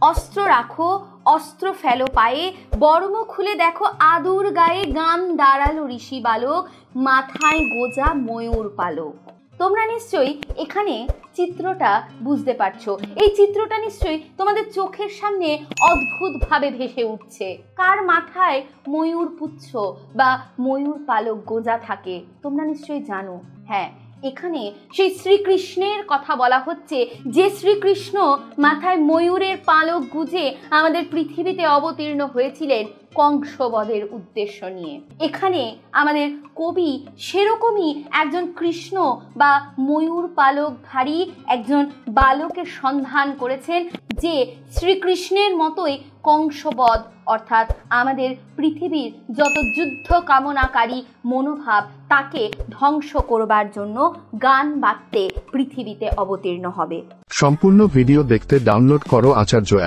অস্ত্র রাখো, অস্ত্র ফেলো পায়ে, বর্ম খুলে দেখো আদুর গায়ে, গান দাঁড়ালো ঋষি বালক, মাথায় গোজা ময়ূর পালক। তোমরা নিশ্চয়ই এখানে চিত্রটা বুঝতে পারছো। এই চিত্রটা নিশ্চয়ই তোমাদের চোখের সামনে অদ্ভুতভাবে ভেসে উঠছে। কার মাথায় ময়ূর পুচ্ছ বা ময়ূর পালক গোজা থাকে তোমরা নিশ্চয়ই জানো। হ্যাঁ, এখানে সেই শ্রীকৃষ্ণের কথা বলা হচ্ছে, যে শ্রীকৃষ্ণ মাথায় ময়ূরের পালক গুজে আমাদের পৃথিবীতে অবতীর্ণ হয়েছিলেন কংসবধের উদ্দেশ্য নিয়ে। এখানে আমাদের কবি সেরকমই একজন কৃষ্ণ বা ময়ূর পালকধারী একজন বালকের সন্ধান করেছেন, যে শ্রীকৃষ্ণের মতোই কংসবধ অর্থাৎ আমাদের পৃথিবীর যত যুদ্ধ কামনাকারী মনোভাব তাকে ধ্বংস করবার জন্য গান বাজতে পৃথিবীতে অবতীর্ণ হবে। সম্পূর্ণ ভিডিও দেখতে ডাউনলোড করো আচার্য